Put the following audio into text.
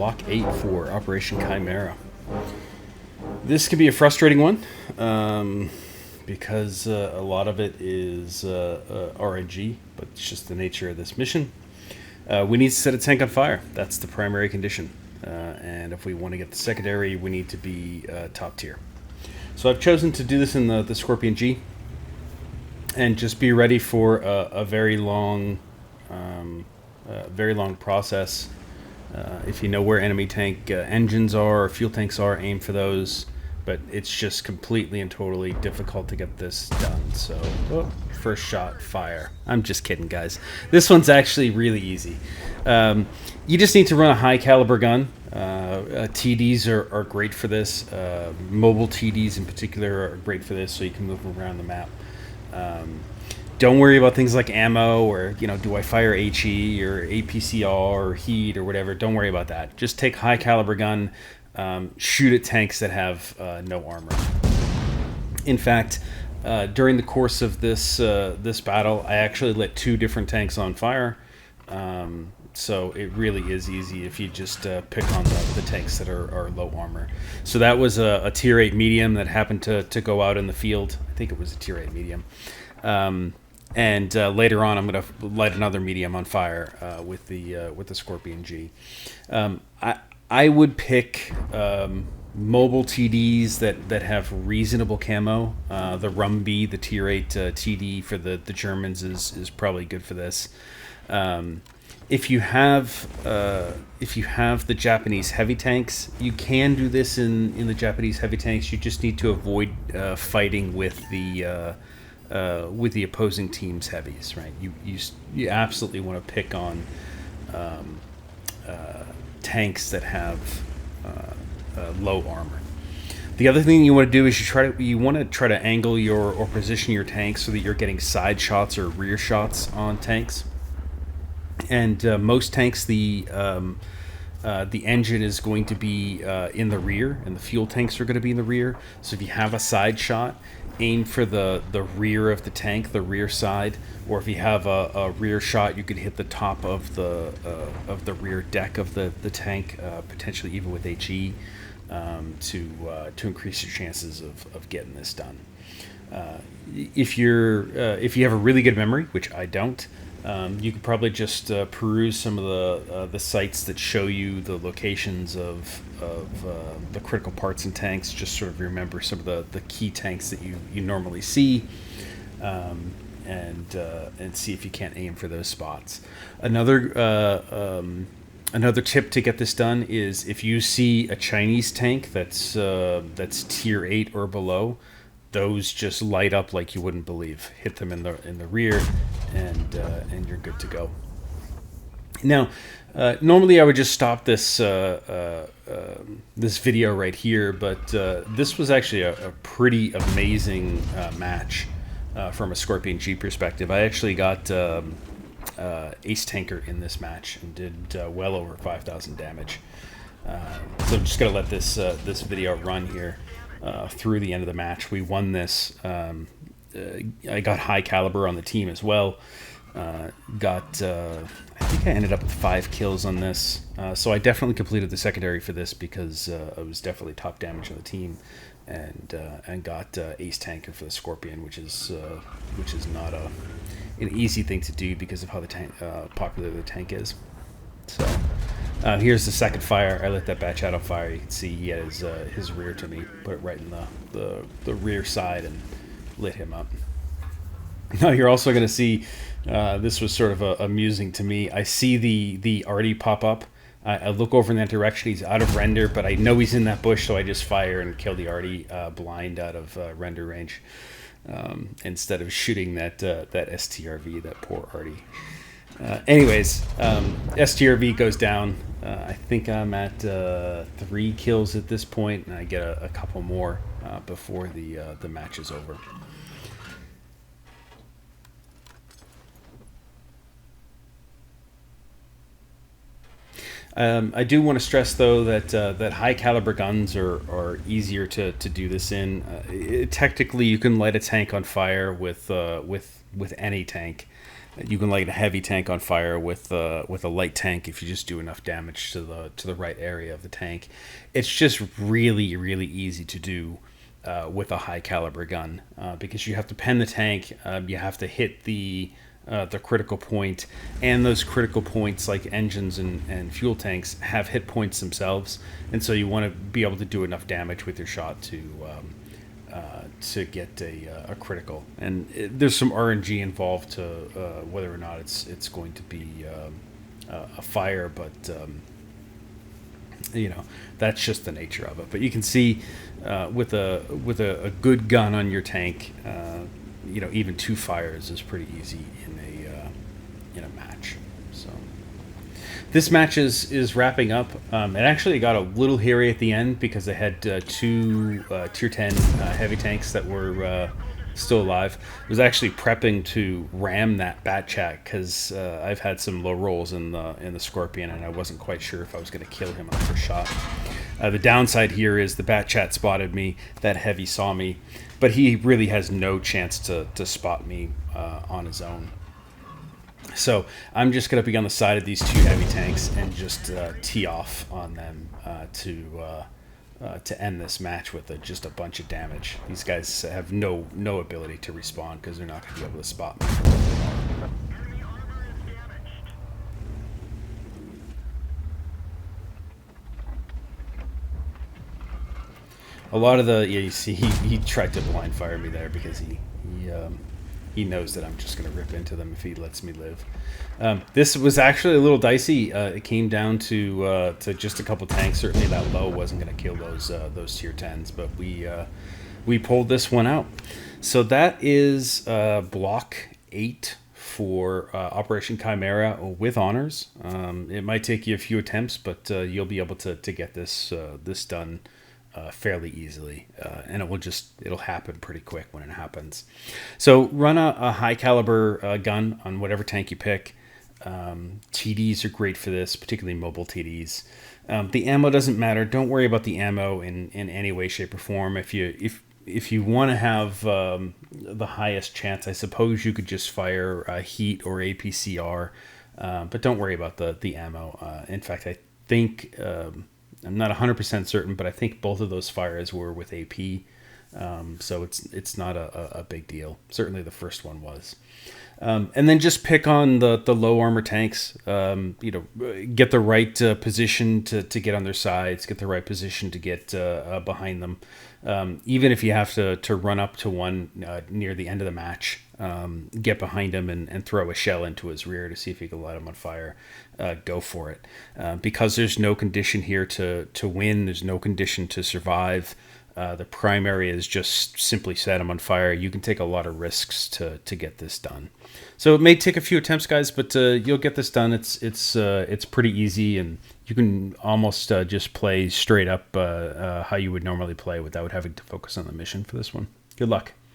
Bloc-8 for Operation Chimera. This could be a frustrating one because a lot of it is RNG, but it's just the nature of this mission. We need to set a tank on fire. That's the primary condition. And if we want to get the secondary, we need to be top tier. So I've chosen to do this in the Scorpion G, and just be ready for a very long process. If you know where enemy tank engines are or fuel tanks are, aim for those. But it's just completely and totally difficult to get this done. So, first shot, fire. I'm just kidding, guys. This one's actually really easy. You just need to run a high caliber gun. TDs are great for this. Mobile TDs in particular are great for this, so you can move around the map. Don't worry about things like ammo or, do I fire HE or APCR or heat or whatever. Don't worry about that. Just take high caliber gun. Shoot at tanks that have no armor. In fact, during the course of this battle, I actually lit 2 different tanks on fire. So it really is easy if you just pick on the tanks that are low armor. So that was a tier 8 medium that happened to go out in the field. I think it was a tier 8 medium. And later on, I'm going to light another medium on fire with the Scorpion G. I would pick mobile TDs that have reasonable camo. The Rumby, the tier 8 TD for the Germans is probably good for this. If you have the Japanese heavy tanks, you can do this in the Japanese heavy tanks. You just need to avoid fighting with the opposing team's heavies, right? You absolutely want to pick on tanks that have low armor. The other thing you want to do is you want to try to angle or position your tanks so that you're getting side shots or rear shots on tanks. And most tanks, the engine is going to be in the rear, and the fuel tanks are going to be in the rear. So if you have a side shot, aim for the rear of the tank, the rear side. Or if you have a rear shot, you could hit the top of the rear deck of the tank, potentially even with HE, to increase your chances of getting this done. If you have a really good memory, which I don't, you could probably just peruse some of the sites that show you the locations of the critical parts in tanks. Just sort of remember some of the key tanks that you normally see, and see if you can't aim for those spots. Another tip to get this done is if you see a Chinese tank that's tier 8 or below, those just light up like you wouldn't believe. Hit them in the rear, and you're good to go. Now, normally I would just stop this video right here, but this was actually a pretty amazing match from a Scorpion G perspective. I actually got Ace Tanker in this match and did well over 5,000 damage. So I'm just gonna let this video run here. Through the end of the match. We won this. I got high caliber on the team as well. I think I ended up with 5 kills on this. So I definitely completed the secondary for this because I was definitely top damage on the team, and got Ace Tanker for the Scorpion, which is not an easy thing to do because of how popular the tank is. So here's the second fire. I lit that batch out on fire. You can see he had his rear to me. Put it right in the rear side and lit him up. Now you're also going to see, this was sort of amusing to me. I see the arty pop up. I look over in that direction. He's out of render, but I know he's in that bush, so I just fire and kill the arty blind out of render range, instead of shooting that STRV, that poor arty. Anyways, STRV goes down. I think I'm at 3 kills at this point, and I get a couple more before the match is over. I do want to stress, though, that high caliber guns are easier to do this in. Technically, you can light a tank on fire with any tank. You can light a heavy tank on fire with a light tank if you just do enough damage to the right area of the tank. It's just really really easy to do with a high caliber gun because you have to pen the tank, you have to hit the critical point, and those critical points like engines and fuel tanks have hit points themselves, and so you want to be able to do enough damage with your shot to get a critical. And there's some RNG involved to whether or not it's going to be a fire, but that's just the nature of it. But you can see with a good gun on your tank, even 2 fires is pretty easy in a match. So this match is wrapping up. It actually got a little hairy at the end because they had 2 tier 10 heavy tanks that were still alive. I was actually prepping to ram that Bat-Chat because I've had some low rolls in the Scorpion, and I wasn't quite sure if I was going to kill him on the first shot. The downside here is the Bat-Chat spotted me, that heavy saw me, but he really has no chance to spot me on his own. So I'm just going to be on the side of these 2 heavy tanks and just tee off on them to end this match with just a bunch of damage. These guys have no ability to respawn because they're not going to be able to spot me. A lot of you see he tried to blind fire me there because he knows that I'm just going to rip into them if he lets me live. This was actually a little dicey. It came down to just a couple tanks. Certainly that low wasn't going to kill those tier 10s, but we pulled this one out. So that is Block 8 for Operation Chimera with honors. It might take you a few attempts, but you'll be able to get this done fairly easily, and it'll happen pretty quick when it happens. So run a high caliber gun on whatever tank you pick. TDs are great for this, particularly mobile TDs. The ammo doesn't matter. Don't worry about the ammo in any way, shape, or form. If you want to have the highest chance, I suppose you could just fire heat or APCR, but don't worry about the ammo. In fact, I think I'm not 100% certain, but I think both of those fires were with AP, so it's not a big deal. Certainly the first one was. And then just pick on the low armor tanks. Get the right position to get on their sides. Get the right position to get behind them. Even if you have to run up to one near the end of the match, get behind him and throw a shell into his rear to see if you can light him on fire. Go for it. Because there's no condition here to win. There's no condition to survive. The primary is just simply set him on fire. You can take a lot of risks to get this done. So it may take a few attempts, guys, but you'll get this done. It's pretty easy, and you can almost just play straight up how you would normally play without having to focus on the mission for this one. Good luck.